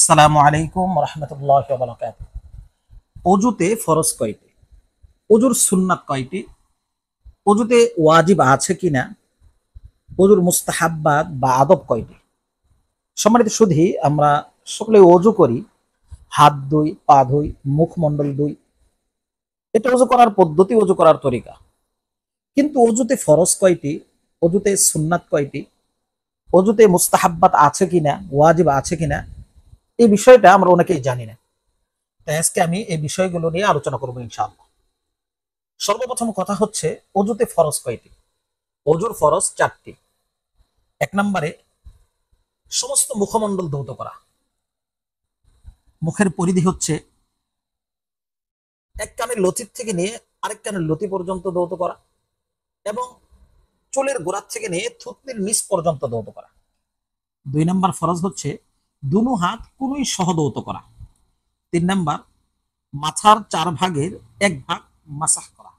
আসসালামু আলাইকুম রহমতুল্লাহ বারাকাত। অজুতে ফরজ কয়টি? অজুর সুন্নাত কয়টি? অজুতে ওয়াজিব আছে কিনা? অজুর মুস্তাহাব্বাত বা আদব কয়টি? সম্মানিত সুধী, আমরা সকলে অজু করি, হাত ধুই, পা ধুই, মুখমণ্ডল ধুই। এটা অজু করার পদ্ধতি, অজু করার তরিকা। কিন্তু অজুতে ফরজ কয়টি? অজুতে সুন্নাত কয়টি? অজুতে মুস্তাহাব্বাত আছে কিনা, ওয়াজিব আছে কিনা, এই বিষয়টা আমরা অনেকেই জানি না। তাই আজকে আমি এই বিষয়গুলো নিয়ে আলোচনা করবো ইনশাআল্লাহ। সর্বপ্রথম কথা হচ্ছে, অজুতে ফরজ কয়টি? অজুর ফরজ 4টি। এক নম্বরে সমস্ত মুখমণ্ডল ধৌত করা। মুখের পরিধি হচ্ছে এক কানের লতির থেকে নিয়ে আরেক কানের লতি পর্যন্ত ধৌত করা, এবং চুলের গোড়ার থেকে নিয়ে থুতনির নিচ পর্যন্ত ধৌত করা। 2 নম্বর ফরজ হচ্ছে দুনো হাত কুনুই সহ ধৌত করা। 3 নম্বর মাথার 4 ভাগের 1 ভাগ মাসাহ করা।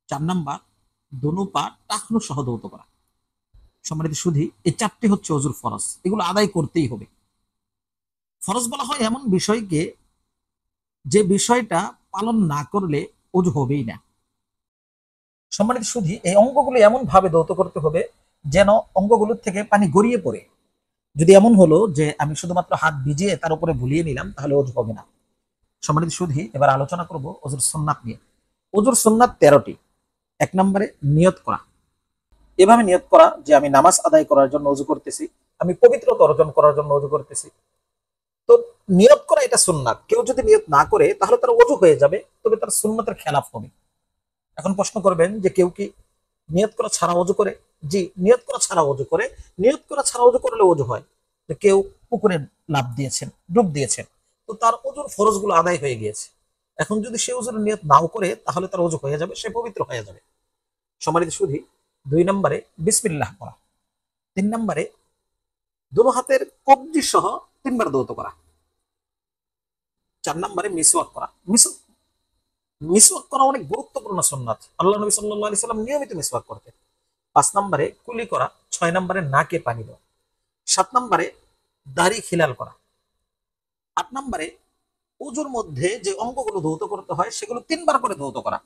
4 নম্বর দুনো পা টাকনু সহ ধৌত করা। সম্মানিত সুধী, এই 4টি হচ্ছে অজুর ফরজ, এগুলো আদায় করতেই হবে। ফরজ বলা হয় এমন বিষয়কে যে বিষয়টা পালন না করলে অজু হবেই না। সম্মানিত সুধী, এই অঙ্গগুলো এমন ভাবে ধৌত করতে হবে যেন অঙ্গগুলোর থেকে পানি গড়িয়ে পড়ে। যদি এমন হলো যে আমি শুধুমাত্র হাত ভিজিয়ে তার উপরে ভুলিয়ে নিলাম, তাহলে অজু হবে না। সম্মানিত সুধী, এবার আলোচনা করব অজুর সুন্নাত নিয়ে। অজুর সুন্নাত 13টি। 1 নম্বরে নিয়ত করা। এভাবে নিয়ত করা যে আমি নামাজ আদায় করার জন্য অজু করতেছি, আমি পবিত্রতা অর্জন করার জন্য অজু করতেছি। তো নিয়ত করা এটা সুন্নাত। কেউ যদি নিয়ত না করে তাহলে তার ওযু হয়ে যাবে, তবে তার সুন্নতের খেলাফ হবে। এখন প্রশ্ন করবেন যে কেউ কি নিয়ত করা ছাড়া ওযু করে? জি, নিয়ত করা ছাড়া ওযু করে। নিয়ত করা ছাড়া ওযু করলে ওযু হয়। যে কেউ পুকুরে লাফ দিয়েছেন, ডুব দিয়েছেন, তো তার ওযুর ফরজগুলো আদায় হয়ে গিয়েছে। এখন যদি সে ওযুর নিয়ত নাও করে তাহলে তার ওযু হয়ে যাবে, সে পবিত্র হয়ে যাবে। সম্মানিত সুধী, 2 নম্বরে বিসমিল্লাহ পড়া। 3 নম্বরে দুনো হাতের কবজি সহ 3 বার ধৌত করা। 4 নম্বরে মিসওয়াক করা। মিসওয়াক করা অনেক গুরুত্বপূর্ণ সুন্নাত। আল্লাহ নবী সাল্লাল্লাহু আলাইহি সাল্লাম নিয়মিত মিসওয়াক করতেন। 5 নম্বরে কুলি করা। 6 নম্বরে নাকে পানি দেওয়া। 7 নম্বরে দাড়ি খিলাল করা। 8 নম্বরে ওযুর মধ্যে যে অঙ্গগুলো ধৌত করতে হয় সেগুলো 3 বার করে ধৌত করা।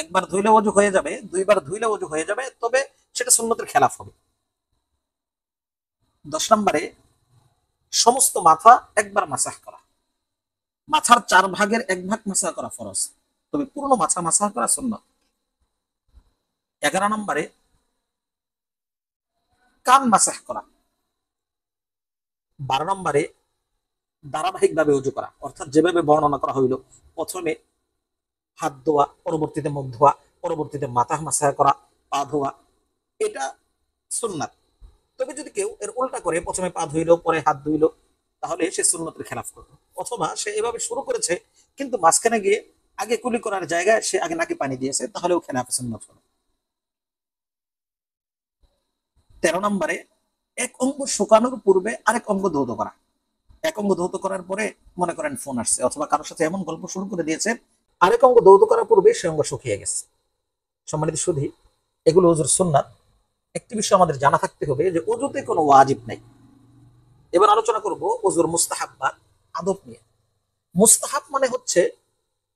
একবার ধুইলে ওযু হয়ে যাবে, 2 বার ধুইলে ওযু হয়ে যাবে, তবে সেটা সুন্নতের খেলাফ হবে। 10 নম্বরে সমস্ত মাথা একবার মাসাহ করা। মাথার 4 ভাগের 1 ভাগ মাসাহ করা ফরজ, তবে পুরনো মাথা মাসাহ করা সুন্নাত। 11 নম্বরে কান মাসাহ করা। 12 নম্বরে ধারাবাহিকভাবে ওযু করা, অর্থাৎ যেভাবে বর্ণনা করা হইল, প্রথমে হাত ধোয়া, পরবর্তীতে মুখ ধোয়া, পরবর্তীতে মাথা মাসাহ করা, পা ধোয়া, এটা সুন্নাত। তবে যদি কেউ এর উল্টা করে, প্রথমে পা ধুইলো পরে হাত ধুইলো, তাহলে সে সুন্নতের খেলাফ করবে। অথবা সে এভাবে শুরু করেছে কিন্তু মাঝখানে গিয়ে আগে কুলি করার জায়গায় সে আগে নাকি পানি দিয়েছে, তাহলেও খেলাফে সুন্নত হবে। 13 নম্বরে এক অঙ্গ শুকানোর পূর্বে আরেক অঙ্গ ধৌত করা। এক অঙ্গ ধৌত করার পরে মনে করেন ফোন আসছে অথবা কারোর সাথে এমন গল্প শুরু করে দিয়েছে, আরেক অঙ্গ ধৌত করার পূর্বে সে অঙ্গ শুকিয়ে গেছে। সম্মানিত সুধী, এগুলো ওযুর সুন্নাত। একটি বিষয় আমাদের জানা থাকতে হবে যে ওযুতে কোনো ওয়াজিব নাই। এবার আলোচনা করব ওযুর মুস্তাহাব বা আদব নিয়ে। মুস্তাহাব মানে হচ্ছে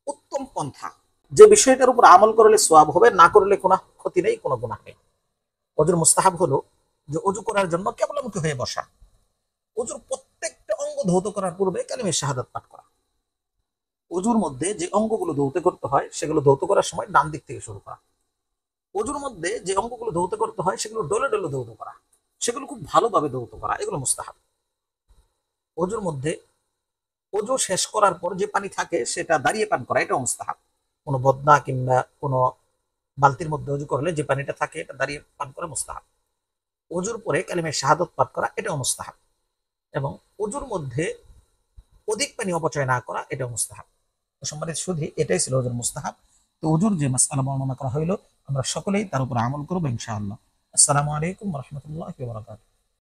উত্তম পন্থা, যে বিষয়টার উপর আমল করলে সওয়াব হবে, না করলে কোনো ক্ষতি নেই, কোনো গুনাহ নেই। ওযুর মুস্তাহাব হলো যে ওযু করার জন্য কেবলামুখী হয়ে বসা। ওযুর প্রত্যেকটা অঙ্গ ধৌত করার পূর্বে কালিমে শাহাদাত পাঠ করা। ওযুর মধ্যে যে অঙ্গগুলো ধৌত করতে হয় সেগুলো ধৌত করার সময় ডান দিক থেকে শুরু করা। ওযুর মধ্যে যে অঙ্গগুলো ধৌত করতে হয় সেগুলো ডলে ডলে ধৌত করা, সেগুলো খুব ভালোভাবে ধৌত করা, এগুলো মুস্তাহাব। ওযুর মধ্যে ওযু শেষ করার পর যে পানি থাকে সেটা দাঁড়িয়ে পান করা, এটা মুস্তাহাব। কোনো বদনা কিংবা কোনো বালতির মধ্যে ওযু করলে যে পানিটা থাকে এটা দাঁড়িয়ে পান করা মুস্তাহাব। ওযুর পরে কালিমে শাহাদাত পাঠ করা, এটাও মুস্তাহাব। এবং ওযুর মধ্যে অধিক পানি অপচয় না করা, এটাও মুস্তাহাব। তো সম্মানিত সুধী, এটাই ছিল ওযুর মুস্তাহাব। তো ওযুর যে মাসআলা বর্ণনা করা হইলো, আমরা সকলেই তার উপর আমল করবো ইনশাআল্লাহ। আসসালামু আলাইকুম ওয়া রাহমাতুল্লাহি ওয়া বারাকাতুহু।